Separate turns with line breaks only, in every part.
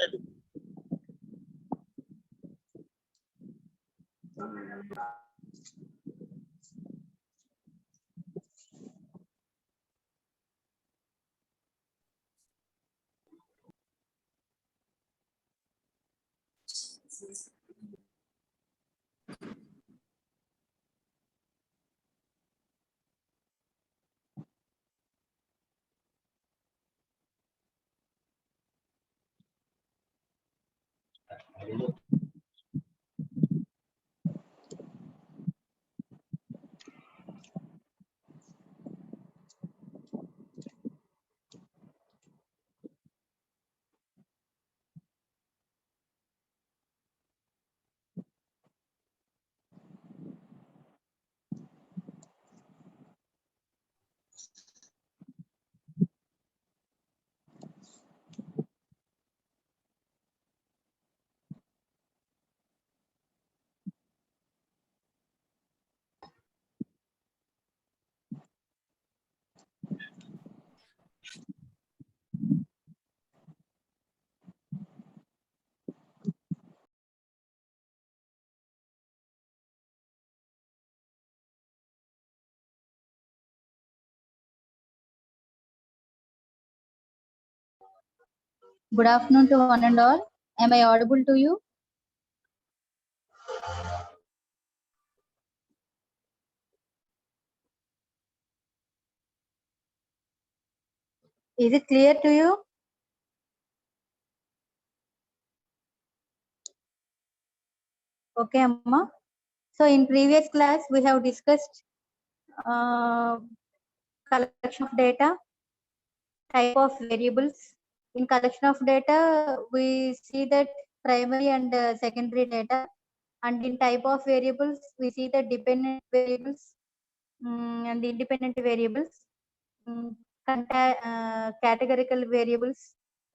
Good afternoon to one and all. Am I audible to you? Is it clear to you? Okay, Amma. So in previous class, we have discussed collection of data, type of variables. In collection of data, we see that primary and secondary data. And in type of variables, we see the dependent variables and independent variables. Categorical variables.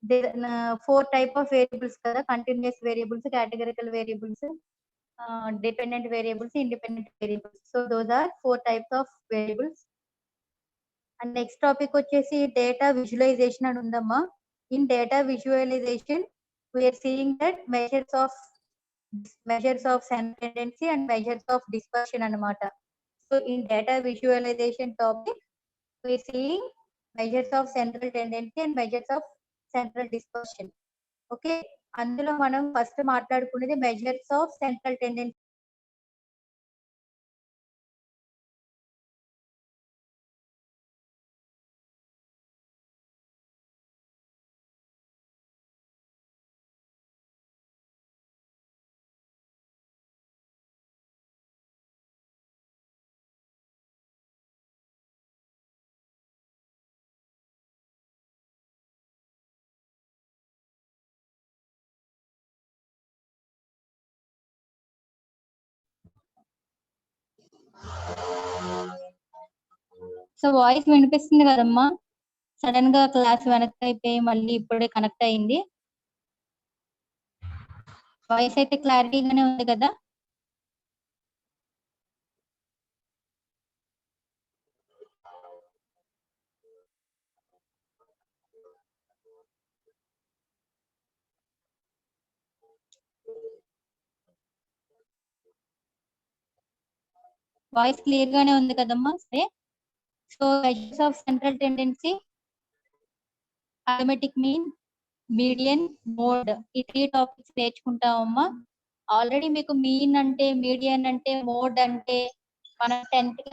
There are 4 type of variables: continuous variables, categorical variables, dependent variables, independent variables. So those are 4 types of variables. And next topic వచ్చేసి data visualization అని ఉందమ్మా. In data visualization, we are seeing that measures of central tendency and measures of dispersion అన్నమాట. So in data visualization topic, we are seeing measures of central tendency and measures of central dispersion. Okay, అందులో మనం first మాట్లాడుకునేది measures of central tendency. So voice వినిపిస్తుంది కదమ్మా? Sudden గా class వెనక్కి అయిపోయి మళ్ళీ ఇప్పుడే కనెక్ట్ అయింది. వాయిస్ అయితే క్లారిటీగానే ఉంది కదా? వాయిస్ క్లియర్ గానే ఉంది కదమ్మా? సరే, so measures of central tendency, arithmetic mean, median, mode, ఈ 3 టాపిక్స్ నేర్చుకుంటామమ్మా. ఆల్రెడీ మీకు మీన్ అంటే, మీడియన్ అంటే, మోడ్ అంటే మన 10th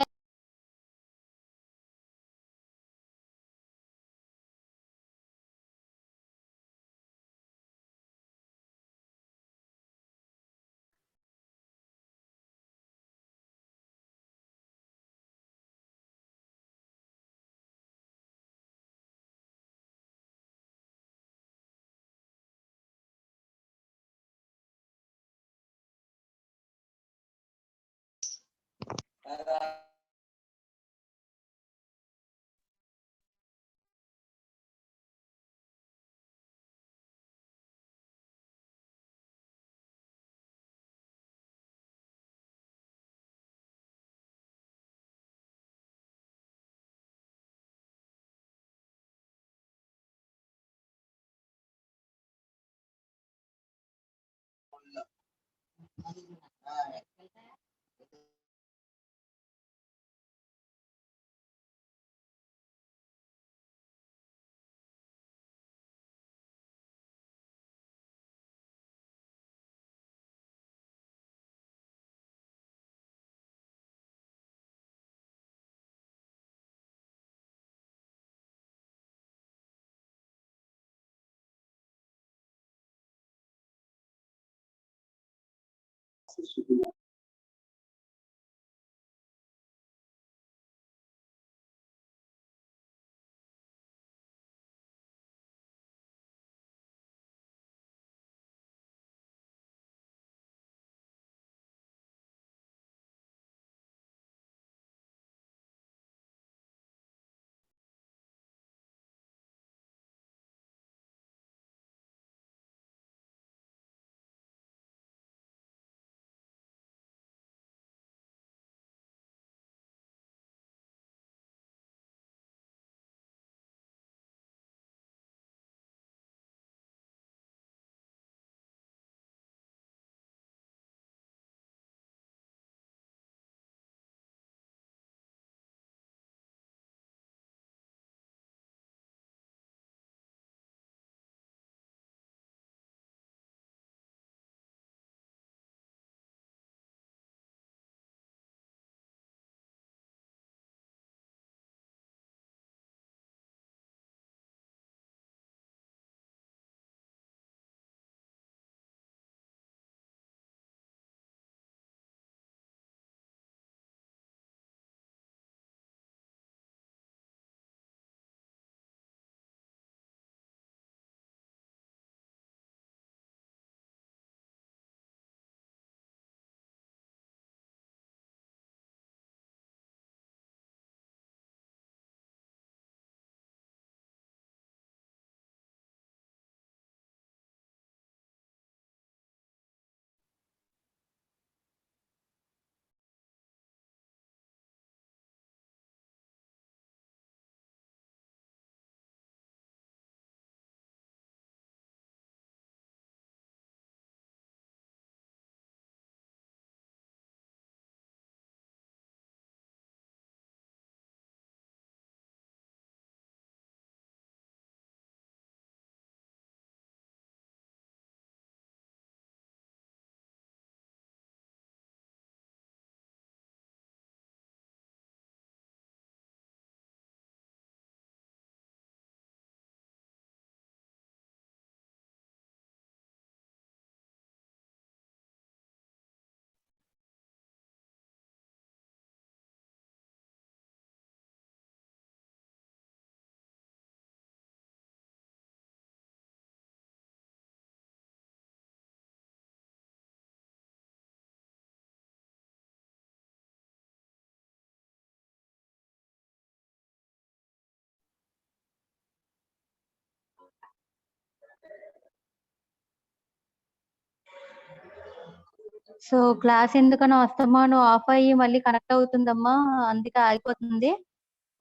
సో క్లాస్ ఎందుకనో వస్తామాను ఆఫ్ అయ్యి మళ్ళీ కనెక్ట్ అవుతుందమ్మా, అందుకే ఆగిపోతుంది.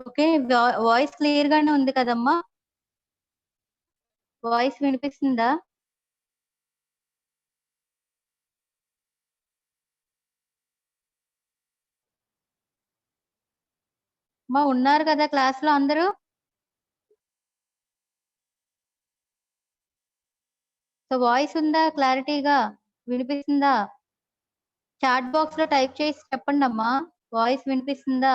ఓకే, వాయిస్ క్లియర్ గానే ఉంది కదమ్మా? వాయిస్ వినిపిస్తుందా? అమ్మా ఉన్నారు కదా క్లాస్ లో అందరూ? సో వాయిస్ ఉందా, క్లారిటీగా వినిపిస్తుందా? చాట్ బాక్స్ లో టైప్ చేసి చెప్పండి అమ్మా, వాయిస్ వినిపిస్తుందా?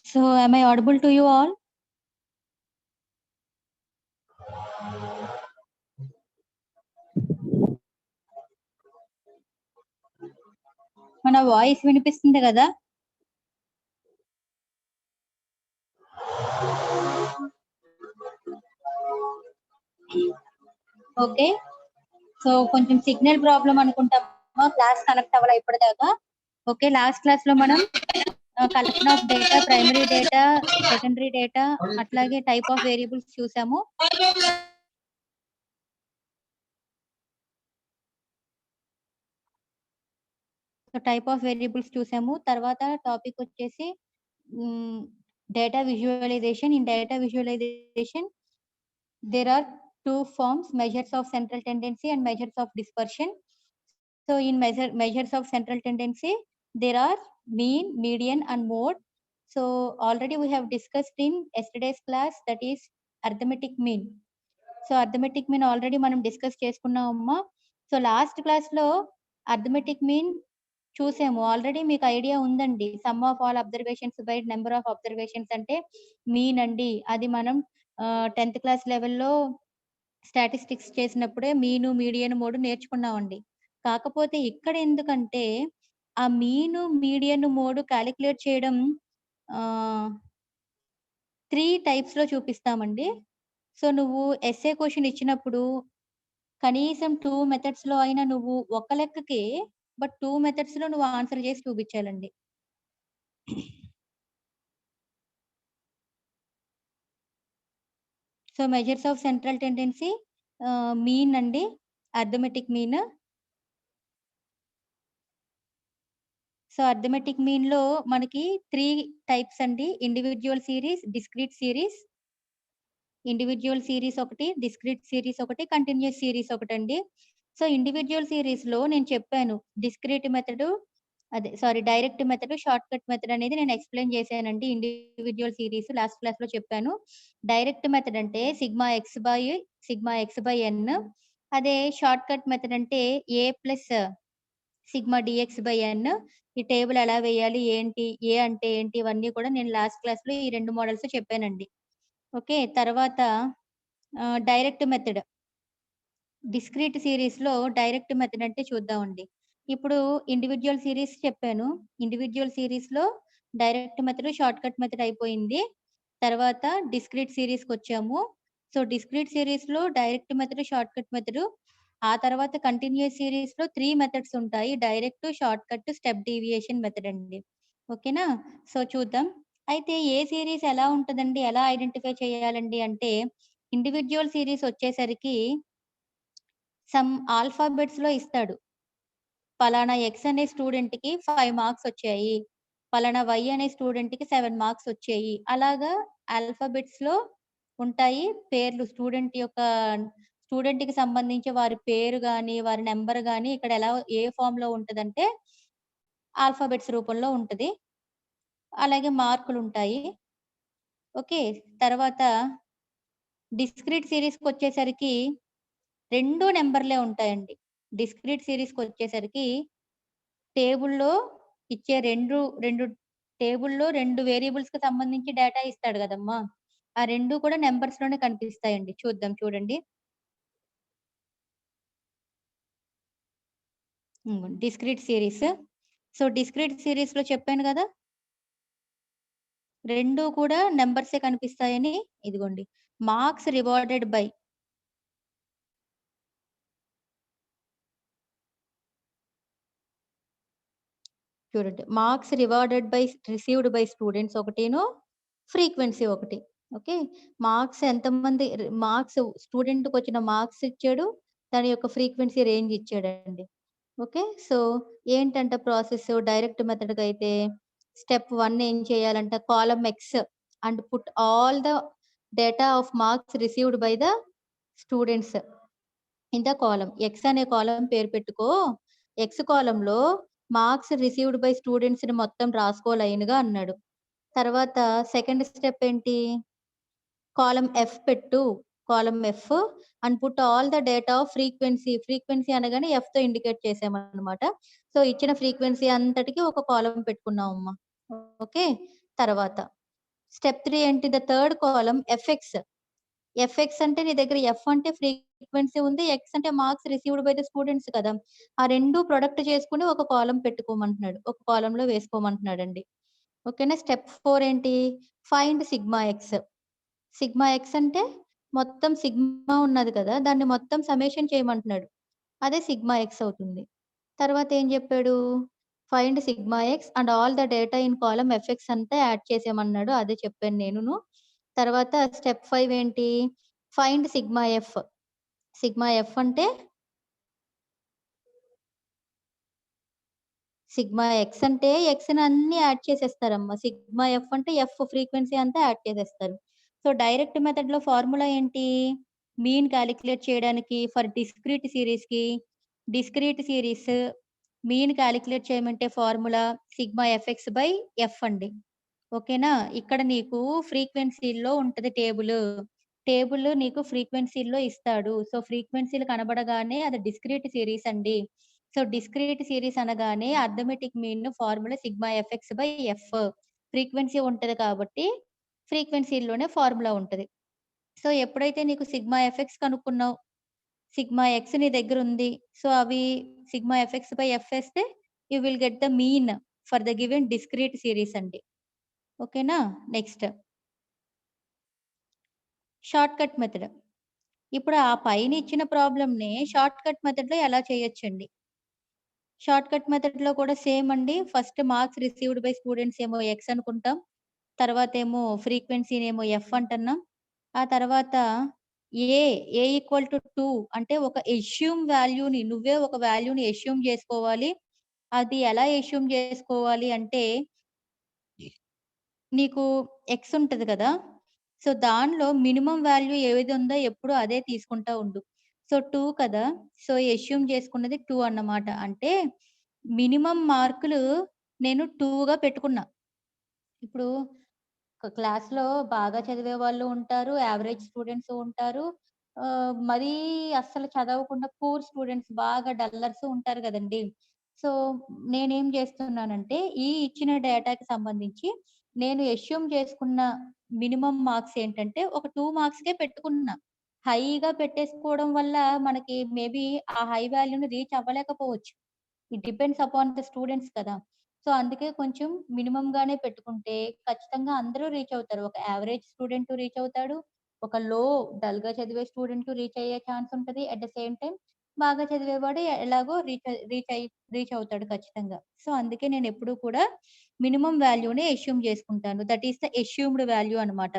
So am I audible to you all? మన వాయిస్ వినిపిస్తుంది కదా? ఓకే. సో కొంచెం సిగ్నల్ ప్రాబ్లం అనుకుంటామా, క్లాస్ కనెక్ట్ అవ్వాలా ఇప్పటిదాకా. ఓకే, లాస్ట్ క్లాస్ లో మనం collection of data, primary data, secondary data, అట్లాగే టైప్ ఆఫ్ వేరియబుల్స్ చూసాము. సో టైప్ ఆఫ్ వేరియబుల్స్ చూసాము. తర్వాత టాపిక్ వచ్చేసి data visualization. In data visualization there are two forms, measures of central tendency and measures of dispersion. So in measures of central tendency, there are mean, median and mode. So already we have discussed in yesterday's class, that is arithmetic mean. So arithmetic mean already మనం discuss చేసుకున్నామమ్మా. So last class లో arithmetic mean చూసాము. Already మీకు idea ఉందండి. Some of all observations by number of observations అంటే mean అండి. అది మనం 10th class లెవెల్లో స్టాటిస్టిక్స్ చేసినప్పుడే మీను, మీడియన్, మోడ్ నేర్చుకున్నామండి. కాకపోతే ఇక్కడ ఎందుకంటే ఆ మీను, మీడియన్, మోడ్ కాలిక్యులేట్ చేయడం 3 టైప్స్ లో చూపిస్తామండి. సో నువ్వు ఎస్ఏ క్వెషన్ ఇచ్చినప్పుడు కనీసం 2 మెథడ్స్ లో అయినా నువ్వు ఒక లెక్కకే 2 మెథడ్స్ లో నువ్వు ఆన్సర్ చేసి చూపించాలండి. So measures of central tendency mean అండి, arithmetic mean. So arithmetic mean లో మనకి 3 టైప్స్ అండి. Individual series, discrete series. Individual series ఒకటి, డిస్క్రీట్ సిరీస్ ఒకటి, కంటిన్యూస్ సిరీస్ ఒకటండి. సో ఇండివిడ్యువల్ సిరీస్ లో నేను చెప్పాను discrete method, direct method, shortcut method అనేది నేను ఎక్స్ప్లెయిన్ చేశానండి. ఇండివిడ్యువల్ సిరీస్ లాస్ట్ క్లాస్ లో చెప్పాను. డైరెక్ట్ మెథడ్ అంటే సిగ్మా ఎక్స్ బై ఎన్. అదే షార్ట్ కట్ మెథడ్ అంటే ఏ ప్లస్ సిగ్మా డిఎక్స్ బై ఎన్. ఈ టేబుల్ ఎలా వేయాలి, ఏంటి, ఏ అంటే ఏంటి, ఇవన్నీ కూడా నేను లాస్ట్ క్లాస్ లో ఈ 2 మోడల్స్ చెప్పానండి. ఓకే, తర్వాత డైరెక్ట్ మెథడ్, డిస్క్రీట్ సిరీస్ లో డైరెక్ట్ మెథడ్ అంటే చూద్దామండి. ఇప్పుడు ఇండివిడ్యువల్ సిరీస్ చెప్పాను. ఇండివిడ్యువల్ సిరీస్ లో direct method, shortcut method అయిపోయింది. తర్వాత డిస్క్రీట్ సిరీస్ కి వచ్చాము. సో డిస్క్రీట్ సిరీస్ లో direct method, shortcut method. ఆ తర్వాత కంటిన్యూస్ సిరీస్ లో 3 మెథడ్స్ ఉంటాయి. Direct, short cut, step deviation method అండి. ఓకేనా? సో చూద్దాం. అయితే ఏ సిరీస్ ఎలా ఉంటదండి, ఎలా ఐడెంటిఫై చేయాలండి అంటే ఇండివిడ్యువల్ సిరీస్ వచ్చేసరికి సమ్ ఆల్ఫాబెట్స్ లో ఇస్తాడు. పలానా ఎక్స్ అనే స్టూడెంట్ కి 5 మార్క్స్ వచ్చాయి, పలానా వై అనే స్టూడెంట్ కి 7 మార్క్స్ వచ్చాయి. అలాగా ఆల్ఫాబెట్స్ లో ఉంటాయి పేర్లు. స్టూడెంట్ కి సంబంధించి వారి పేరు గాని, వారి నెంబర్ గాని ఇక్కడ ఎలా ఏ ఫామ్ లో ఉంటదంటే ఆల్ఫాబెట్స్ రూపంలో ఉంటది. అలాగే మార్కులు ఉంటాయి. ఓకే, తర్వాత డిస్క్రీట్ సిరీస్ కి వచ్చేసరికి 2 నెంబర్లే ఉంటాయండి. డిస్క్రీట్ సిరీస్ కి వచ్చేసరికి టేబుల్‌లో ఇచ్చే 2 టేబుల్‌లో 2 వేరియబుల్స్‌కి సంబంధించి డేటా ఇస్తాడు గదమ్మా! ఆ 2 కూడా నంబర్స్ లోనే కనిపిస్తాయండి. చూద్దాం చూడండి. Discrete series. సో డిస్క్రీట్ సిరీస్‌లో చెప్పాను గదా! 2 కూడా నంబర్సే కనిపిస్తాయని. ఇదిగోండి. మార్క్స్ రివార్డెడ్ బై చూడండి. మార్క్స్ రిసీవ్డ్ బై స్టూడెంట్స్ ఒకటీను, ఫ్రీక్వెన్సీ ఒకటి. ఓకే. మార్క్స్ స్టూడెంట్‌కొచ్చిన మార్క్స్ ఇచ్చాడు. దాని యొక్క ఫ్రీక్వెన్సీ రేంజ్ ఇచ్చాడండి. ఓకే. సో ఏంటంట ప్రాసెస్ డైరెక్ట్ మెథడ్‌కైతే స్టెప్ 1 ఏం చేయాలంట, column X and put all the data of marks received by the students in the column. X అనే కాలమ్ పేరు పెట్టుకో. ఎక్స్ కాలమ్‌లో మార్క్స్ రిసీవ్డ్ బై స్టూడెంట్స్‌ని మొత్తం రాసుకో లైన్‌గా అన్నాడు. తర్వాత సెకండ్ స్టెప్ ఏంటి? కాలమ్ ఎఫ్ పెట్టు. Column F and put all the data off frequency అనగానే ఎఫ్ తో ఇండికేట్ చేసామన్నమాట. సో ఇచ్చిన ఫ్రీక్వెన్సీ అంతటికి ఒక కాలమ్ పెట్టుకున్నాం అమ్మా. ఓకే, తర్వాత స్టెప్ 3 ఏంటి? The third column FX. FX అంటే నీ దగ్గర ఎఫ్ అంటే ఫ్రీక్వెన్సీ ఉంది, ఎక్స్ అంటే marks received by the students కదా. ఆ రెండు ప్రొడక్ట్ చేసుకుని ఒక కాలమ్ పెట్టుకోమంటున్నాడు, ఒక కాలమ్ లో వేసుకోమంటున్నాడండి. ఓకేనా. స్టెప్ 4 ఏంటి? Find sigma X. Sigma X అంటే మొత్తం సిగ్మా ఉన్నది కదా, దాన్ని మొత్తం సమేషన్ చేయమంటున్నాడు, అదే సిగ్మా ఎక్స్ అవుతుంది. తర్వాత ఏం చెప్పాడు? Find sigma X and all the data in column FX అంతా యాడ్ చేసేయమన్నాడు, అదే చెప్పాను నేనును. తర్వాత స్టెప్ 5 ఏంటి? Find sigma F. Sigma F అంటే సిగ్మా ఎక్స్ అంటే ఎక్స్ అన్ని యాడ్ చేసేస్తారమ్మా. సిగ్మా ఎఫ్ అంటే ఎఫ్ ఫ్రీక్వెన్సీ అంతా యాడ్ చేసేస్తారు. సో డైరెక్ట్ మెథడ్ లో ఫార్ములా ఏంటి? మీన్ క్యాలిక్యులేట్ చేయడానికి for discrete series mean calculate చేయమంటే formula sigma FX by F అండి. ఓకేనా. ఇక్కడ నీకు ఫ్రీక్వెన్సీలో ఉంటది టేబుల్ నీకు ఫ్రీక్వెన్సీలో ఇస్తాడు. సో ఫ్రీక్వెన్సీలు కనబడగానే అది డిస్క్రీట్ సిరీస్ అండి. సో డిస్క్రీట్ సిరీస్ అనగానే arithmetic mean formula sigma FX by F. Frequency ఉంటది కాబట్టి ఫ్రీక్వెన్సీలోనే ఫార్ములా ఉంటది. సో ఎప్పుడైతే నీకు సిగ్మా ఎఫ్ఎక్స్ కనుక్కున్నావు, సిగ్మా ఎక్స్ నీ దగ్గర ఉంది, సో అవి సిగ్మా ఎఫ్ఎక్స్ బై ఎఫ్ వేస్తే you will get the mean for the given discrete series అండి. ఓకేనా. Next shortcut method. ఇప్పుడు ఆ పైన ఇచ్చిన ప్రాబ్లమ్ ని షార్ట్ కట్ మెథడ్ లో ఎలా చేయొచ్చండి? షార్ట్ కట్ మెథడ్ లో కూడా సేమ్ అండి. First marks received by students ఏమో ఎక్స్ అనుకుంటాం, తర్వాత ఏమో ఫ్రీక్వెన్సీ ఏమో ఎఫ్ అంటున్నాం. ఆ తర్వాత ఏ ఈక్వల్ టు 2 అంటే ఒక ఎస్యూమ్ వాల్యూని, నువ్వే ఒక వాల్యూని ఎస్యూమ్ చేసుకోవాలి. అది ఎలా ఎస్యూమ్ చేసుకోవాలి అంటే, నీకు ఎక్స్ ఉంటది కదా, సో దానిలో మినిమం వాల్యూ ఏది ఉందో ఎప్పుడు అదే తీసుకుంటా ఉండు. సో 2 కదా, సో ఎస్యూమ్ చేసుకున్నది 2 అన్నమాట. అంటే మినిమం మార్కులు నేను 2గా పెట్టుకున్నా. ఇప్పుడు క్లాస్‌లో బాగా చదివే వాళ్ళు ఉంటారు, యావరేజ్ స్టూడెంట్స్ ఉంటారు. మరీ అస్సలు చదవకుండా పూర్ స్టూడెంట్స్, బాగా డల్లర్స్ ఉంటారు గదండీ. సో, నేనేం జేస్తున్నానంటే, ఈ ఇచ్చిన డేటాకి సంబంధించి నేను అస్యూమ్ చేసుకున్న మినిమమ్ మార్క్స్ ఏంటంటే, ఒక 2 మార్క్స్‌కే పెట్టుకున్నా. హైగా పెట్టేసుకోవడం వల్ల మనకి మేబీ ఆ హై వాల్యూని రీచ్ అవ్వలేకపోవచ్చు. It depends upon the students కదా. సో, అందుకే కొంచెం మినిమమ్‌గానే పెట్టుకుంటే ఖచ్చితంగా అందరూ రీచ్ అవుతారు. ఒక యావరేజ్ స్టూడెంట్ రీచ్ అవుతాడు. ఒక డల్‌గా చదివే స్టూడెంట్ రీచ్ అయ్యే ఛాన్స్ ఉంటది. అట్ ద సేమ్ టైమ్ బాగా చదివేవాడు ఎలాగో రీచ్ అవుతాడు ఖచ్చితంగా. సో, అందుకే నేనెప్పుడూ కూడా మినిమమ్ వాల్యూనే అస్యూమ్ చేసుకుంటాను. That is the assumed value అన్నమాట.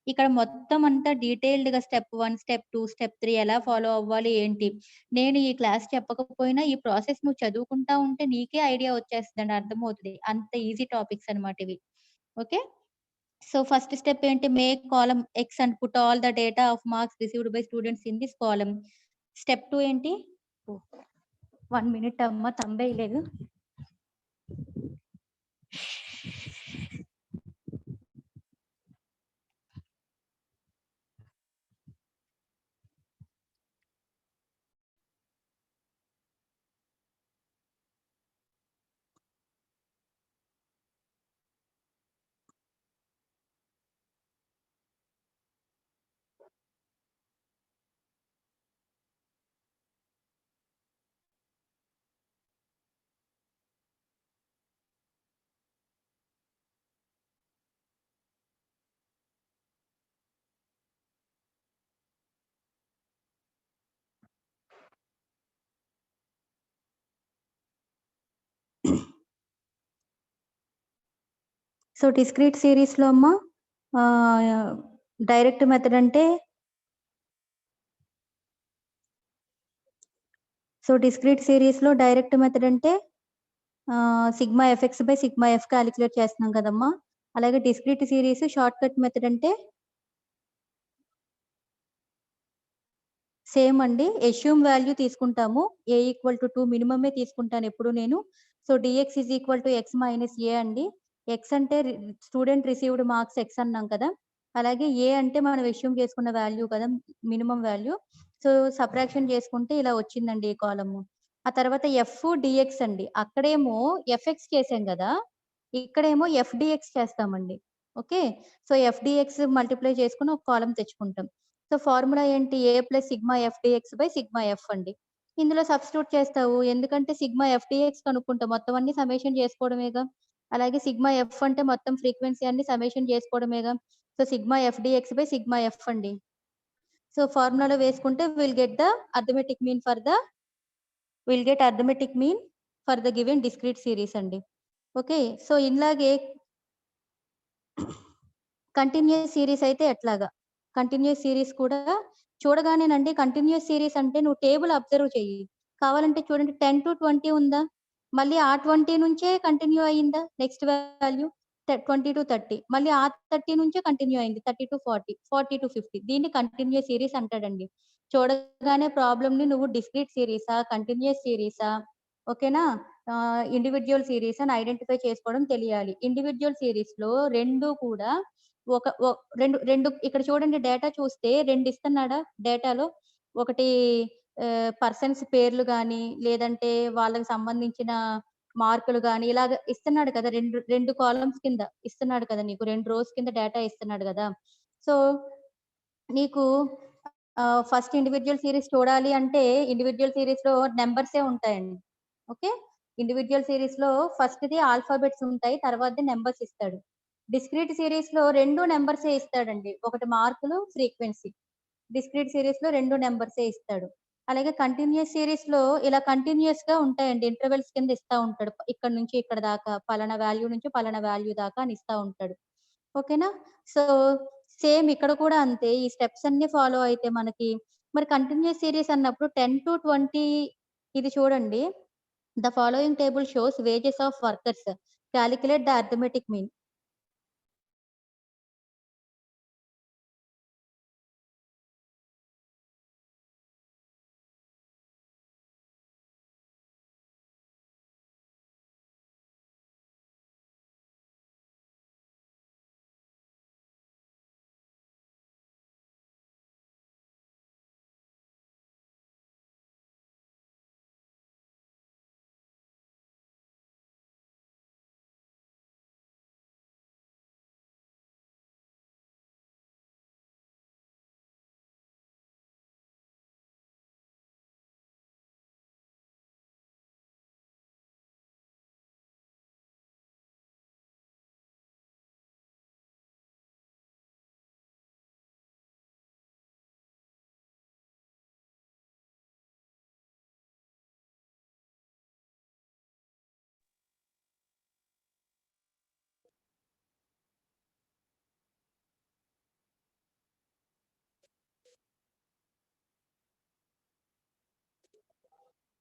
ఇక్కడ మొత్తం అంతా డీటెయిల్డ్‌గా స్టెప్ 1, స్టెప్ 2, స్టెప్ 3 ఎలా ఫాలో అవ్వాలి ఏంటి? నేను ఈ క్లాస్ చెప్పకపోయినా ఈ ప్రాసెస్ నువ్వు చదువుకుంటా ఉంటే నీకే ఐడియా వచ్చేస్తదండి. అర్థమవుతది. అంత ఈజీ టాపిక్స్ అన్నమాట ఇవి. ఓకే. సో ఫస్ట్ స్టెప్ ఏంటి? Make column X and put all the data of marks received by students in this column. Step 2 ఏంటి? 1 మినిట్ అమ్మ, తంబేయలేదు. సో డిస్క్రీట్ సిరీస్‌లో అమ్మ డైరెక్ట్ మెథడ్ అంటే, డిస్క్రీట్ సిరీస్‌లో డైరెక్ట్ మెథడ్ అంటే sigma FX by sigma F calculate చేస్తున్నాం కదమ్మా. అలాగే discrete series shortcut method అంటే సేమ్ అండి. అస్యూమ్ వాల్యూ తీసుకుంటాము. ఏ ఈక్వల్ టు 2 మినిమమే తీసుకుంటాను ఎప్పుడు నేను. So DX is equal to X minus A అండి. ఎక్స్ అంటే స్టూడెంట్ రిసీవ్డ్ మార్క్స్ ఎక్స్ అన్నాం కదా. అలాగే ఏ అంటే మనం అస్యూమ్ చేసుకున్న వాల్యూ కదా! Minimum value. సో, సబ్ట్రాక్షన్ చేసుకుంటే ఇలా వచ్చిందండి ఈ కాలము. ఆ తర్వాత ఎఫ్, డీఎక్స్ అండి. అక్కడేమో ఎఫ్ఎక్స్ చేసాం గదా! ఇక్కడేమో ఎఫ్‌డీఎక్స్ చేస్తామండి. ఓకే. సో, ఎఫ్‌డీఎక్స్ మల్టిప్లై చేసుకొని ఒక కాలమ్ తెచ్చుకుంటాం. సో, ఫార్ములా ఏంటి? A plus sigma FDX by sigma F అండి. ఇందులో సబ్స్టిట్యూట్ చేస్తావు. ఎందుకంటే సిగ్మా ఎఫ్‌డీఎక్స్ కనుక్కుంటాం. మొత్తం అన్ని సమ్మేషన్ చేసుకోవడమేగా. అలాగే సిగ్మా ఎఫ్ అంటే మొత్తం ఫ్రీక్వెన్సీ అన్ని సమ్మేషన్ చేసుకోవడమేగా. So, sigma FDX by sigma F అండి. సో, ఫార్ములాలో వేసుకుంటే arithmetic mean for the will get arithmetic mean for the given discrete series అండి. ఓకే. సో, ఇలాగే కంటిన్యూయస్ సీరీస్ అయితే ఎట్లాగా? కంటిన్యూయస్ సీరీస్ కూడా చూడగానేనండి కంటిన్యూయస్ సీరీస్ అంటే నువ్వు టేబుల్ అబ్జర్వ్ చెయ్యి. కావాలంటే చూడండి 10-20 ఉందా? మళ్ళీ ఆ 20 నుంచే కంటిన్యూ అయిందా నెక్స్ట్ వాల్యూ? 20-30 మళ్ళీ ఆ 30 నుంచే కంటిన్యూ అయింది. 30-40, 40-50 దీన్ని కంటిన్యూయస్ సీరీస్ అంటాడండి. చూడగానే ప్రాబ్లమ్‌ని నువ్వు డిస్క్రీట్ సీరీసా? కంటిన్యూయస్ సీరీసా? ఓకేనా? ఇండివిడ్యువల్ సీరీస్ అని ఐడెంటిఫై చేసుకోవడం తెలియాలి. ఇండివిడ్యువల్ సీరీస్‌లో 2 కూడా ఒక ఒ 2 ఇక్కడ చూడండి డేటా చూస్తే 2 ఇస్తున్నాడా డేటాలో? ఒకటి పర్సన్స్ పేర్లు గాని, లేదంటే వాళ్ళకి సంబంధించిన మార్కులు గాని, ఇలాగ ఇస్తున్నాడు కదా! 2 కాలమ్స్ కింద ఇస్తున్నాడు కదా! నీకు 2 రోస్ కింద డేటా ఇస్తున్నాడు గదా! సో, నీకు ఫస్ట్ ఇండివిడ్యువల్ సీరీస్ చూడాలి అంటే, ఇండివిడ్యువల్ సీరీస్‌లో నంబర్సే ఉంటాయండి. ఓకే. ఇండివిడ్యువల్ సీరీస్‌లో ఫస్ట్‌ది ఆల్ఫాబెట్స్ ఉంటాయి. తర్వాతది నంబర్స్ ఇస్తాడు. డిస్క్రీట్ సీరీస్‌లో 2 నంబర్సే ఇస్తాడండి. ఒకటి మార్కులు, ఫ్రీక్వెన్సీ. డిస్క్రీట్ సీరీస్‌లో 2 నంబర్సే ఇస్తాడు. అలాగే కంటిన్యూయస్ సీరీస్‌లో ఇలా కంటిన్యూయస్‌గా ఉంటాయండి. ఇంటర్వెల్స్ కింద ఇస్తా ఉంటాడు. ఇక్కడి నుంచి ఇక్కడ దాకా, పలానా వాల్యూ నుంచి పలానా వాల్యూ దాకా అని ఇస్తా ఉంటాడు. ఓకేనా? సో, సేమ్ ఇక్కడ కూడా అంతే. ఈ స్టెప్స్ అన్నీ ఫాలో అయితే మనకి మరి కంటిన్యూయస్ సీరీస్ అన్నప్పుడు 10-20 ఇది చూడండి. The following table shows wages of workers. Calculate the arithmetic mean.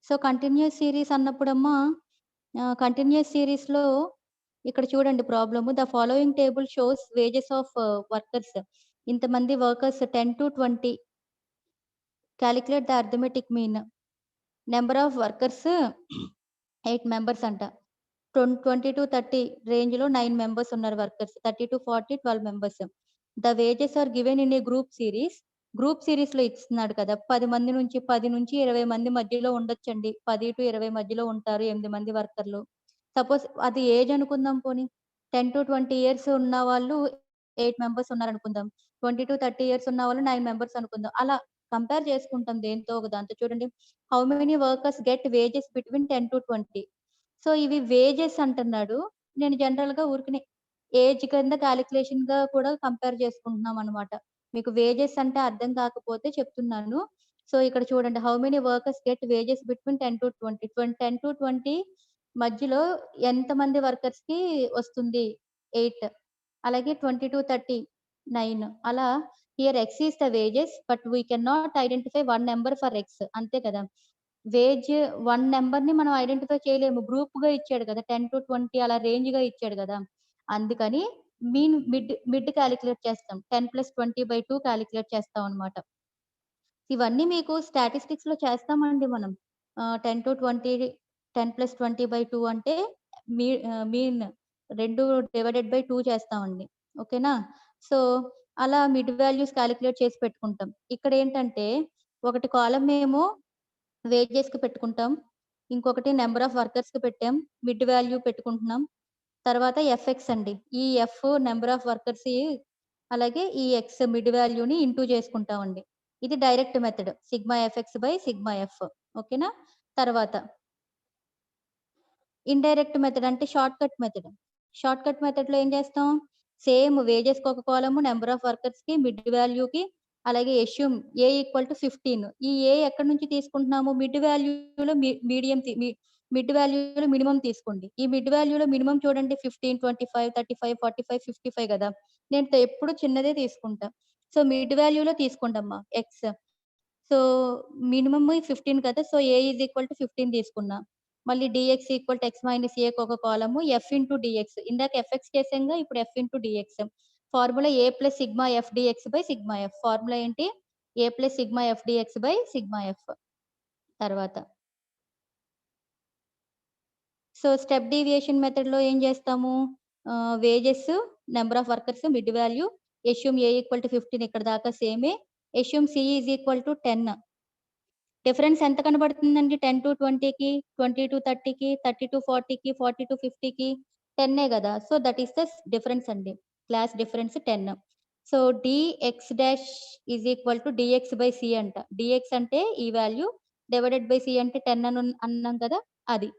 So, continuous series అన్నప్పుడమ్మా కంటిన్యూయస్ సీరీస్‌లో ఇక్కడ చూడండి problem. The following table shows wages of workers. ఇంతమంది workers 10-20 calculate the arithmetic mean. Number of workers 8 members అంట. 20-30 రేంజ్‌లో 9 members ఉన్నారు workers. 30-40 12 members. The wages are given in a group series. Group సీరీస్‌లో ఇస్తున్నాడు కదా! 10 నుంచి 20 మంది మధ్యలో ఉండొచ్చండి. 10-20 మధ్యలో ఉంటారు 8 మంది వర్కర్‌లు. సపోజ్ అది ఏజ్ అనుకుందాం పోనీ. 10-20 ఇయర్స్ ఉన్నవాళ్ళు 8 మెంబర్స్ ఉన్నారనుకుందాం. 20-30 ఇయర్స్ ఉన్నవాళ్ళు 9 మెంబర్స్ అనుకుందాం. అలా కంపేర్ చేసుకుంటాం దేనితో ఒక దాంతో. చూడండి. How many workers get wages between 10-20. So, ఇవి వేజెస్ అంటున్నాడు. నేను జనరల్‌గా ఊరికనే ఏజ్ కింద కాలిక్యులేషన్‌గా కూడా కంపేర్ చేసుకుంటున్నామనమాట. మీకు వేజెస్ అంటే అర్థం కాకపోతే చెప్తున్నాను. సో, ఇక్కడ చూడండి. How many workers get wages between 10-20. 10-20 మధ్యలో ఎంతమంది వర్కర్స్‌కి వస్తుంది? 8. అలాగే 20-30 9. అలా here X is the wages but we cannot identify one number for X. అంతే కదా! వేజ్ వన్ నంబర్‌ని మనం ఐడెంటిఫై చేయలేము. గ్రూప్‌గా ఇచ్చాడు కదా! 10-20 అలా రేంజ్‌గా ఇచ్చాడు గదా! అందుకని మిడ్ కాలిక్యులేట్ చేస్తాం. 10+20/2 కాలిక్యులేట్ చేస్తామనమాట. ఇవన్నీ మీకు స్టాటిస్టిక్స్‌లో చేస్తామండి మనం. 10-20 10+20/2 అంటే మీన్ 2 డివైడెడ్ బై 2 చేస్తామండి. ఓకేనా? సో, అలా మిడ్ వాల్యూస్ కాలిక్యులేట్ చేసి పెట్టుకుంటాం. ఇక్కడ ఏంటంటే ఒకటి కాలమ్ ఏమో వేజెస్‌కి పెట్టుకుంటాం. ఇంకొకటి నంబర్ ఆఫ్ వర్కర్స్‌కి పెట్టాం. మిడ్ వాల్యూ పెట్టుకుంటున్నాం. తర్వాత ఎఫ్ఎక్స్ అండి. ఈ ఎఫ్ నంబర్ ఆఫ్ వర్కర్స్ అలాగే ఈ ఎక్స్ మిడ్ వాల్యూని ఇంటూ చేసుకుంటామండి. ఇది direct method. Sigma FX by sigma F. ఓకేనా? తర్వాత ఇండైరెక్ట్ మెథడ్ అంటే షార్ట్‌కట్ మెథడ్. షార్ట్‌కట్ మెథడ్‌లో ఏం చేస్తాం? సేమ్ వేజెస్‌కి ఒక కాలమ్, నంబర్ ఆఫ్ వర్కర్స్‌కి, మిడ్ వాల్యూకి అలాగే అస్యూమ్ ఏ ఈక్వల్ టు 15. ఈ ఏ ఎక్కడి నుంచి తీసుకుంటున్నాము? మిడ్ వాల్యూలో మీడియం మిడ్ వాల్యూలో మినిమమ్ తీసుకోండి. ఈ మిడ్ వాల్యూలో మినిమమ్ చూడండి 15, 25, 35, 45, 55 గదా! నేను ఎప్పుడు చిన్నదే తీసుకుంటా. సో, మిడ్ వాల్యూలో తీసుకోండమ్మా ఎక్స్. సో, మినిమమ్ 15 కదా! So, A is equal to 15 తీసుకున్నా. మళ్ళీ DX equal to X minus ఏకి ఒక కాలము ఎఫ్ ఇంటూ డీఎక్స్. ఇందాక ఎఫ్ఎక్స్ చేసాంగా ఇప్పుడు F into DX. Formula A plus sigma F DX by sigma F. Formula ఏంటి? A plus sigma F DX by sigma F. తర్వాత so, step deviation మెథడ్‌లో ఏం చేస్తాము? Wages, number of workers, mid value, assume A equal to 15 ఇక్కడ దాకా సేమే. Assume C is equal to 10. Difference ఎంత కనబడుతుందండి 10-20కి, 20-30కి, 30-40కి, 40-50కి 10 గదా! So, that is the difference అండి. Class difference 10. So, DX dash is equal to DX by C అంట. డీఎక్స్ అంటే ఈ వాల్యూ డివైడెడ్ బై సి అంటే 10 అన్నాం కదా! అది.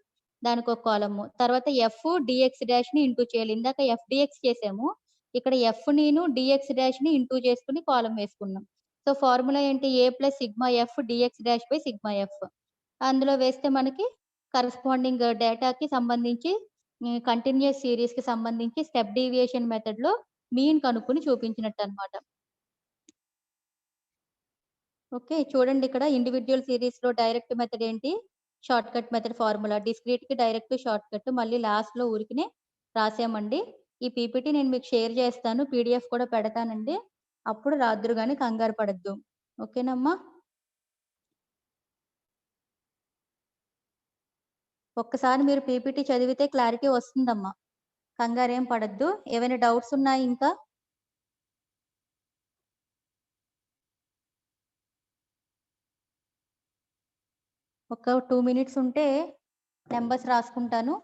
దానికొక కాలము. తర్వాత ఎఫ్ డీఎక్స్ డాష్‌ని ఇంటూ చేయాలి. ఇందాక ఎఫ్ డీఎక్స్ చేసాము. ఇక్కడ ఎఫ్ నీను డీఎక్స్ డాష్‌ని ఇంటూ చేసుకొని కాలమ్ వేసుకున్నాం. సో, ఫార్ములా ఏంటి? A plus sigma F DX dash by sigma F. అందులో వేస్తే మనకి కరస్పాండింగ్ డేటాకి సంబంధించి కంటిన్యూయస్ సీరీస్‌కి సంబంధించి స్టెప్ డీవియేషన్ మెథడ్‌లో మీన్ కనుక్కొని చూపించినట్టనమాట. ఓకే. చూడండి ఇక్కడ ఇండివిడ్యువల్ సీరీస్‌లో డైరెక్ట్ మెథడ్ ఏంటి? Shortcut method formula. డిస్క్రీట్‌కి డైరెక్ట్, షార్ట్‌కట్ మళ్ళీ లాస్ట్‌లో ఊరికనే రాసామండి. ఈ పీపీటీ నేను మీకు షేర్ చేస్తాను. పీడీఎఫ్ కూడా పెడతానండి. అప్పుడు రాద్దురు గాని కంగారు పడొద్దు. ఓకేనమ్మా? ఒక్కసారి మీరు పీపీటీ చదివితే క్లారిటీ వస్తుందమ్మా. కంగారేం పడొద్దు. ఏవైనా డౌట్స్ ఉన్నాయా ఇంకా? ఒక 2 మినిట్స్ ఉంటే నంబర్స్ రాసుకుంటాను.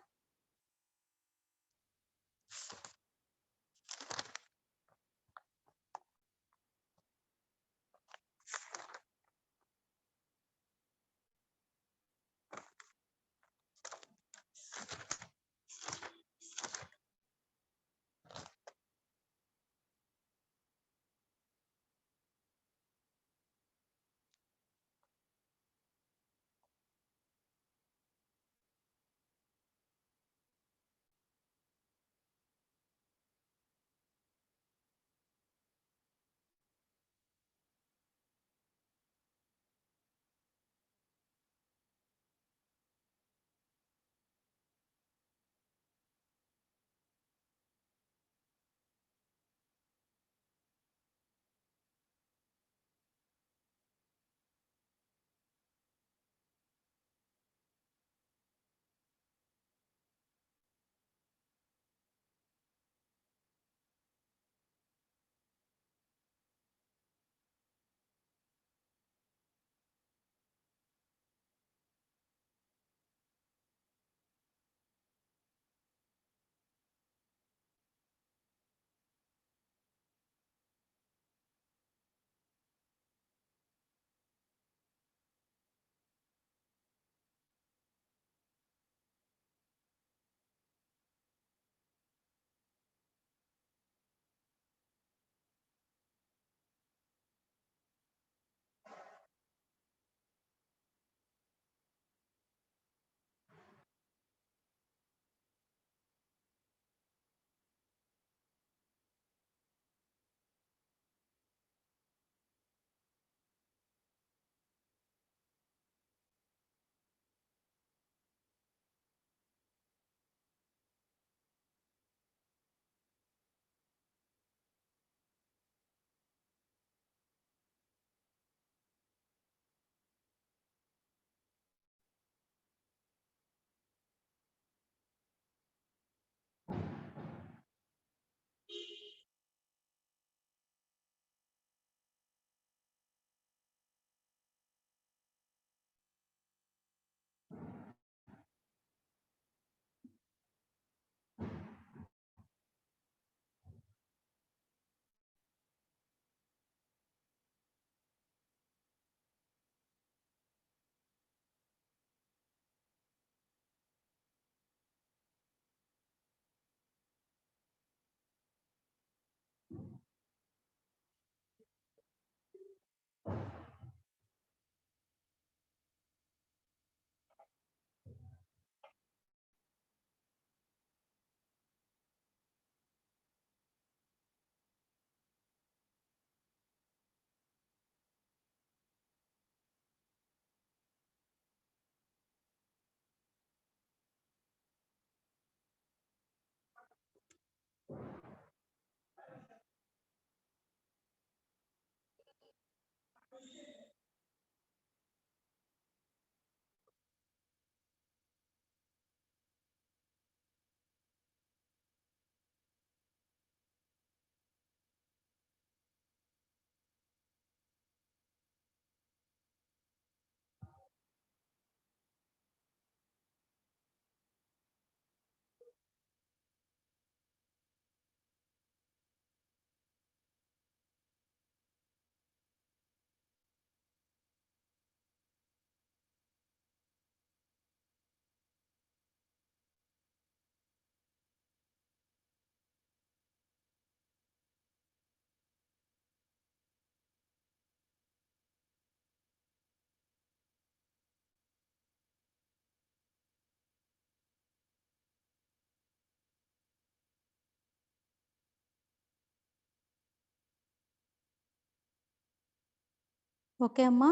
ఓకే అమ్మా,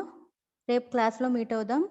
రేపు క్లాస్లో మీట్ అవుదాం.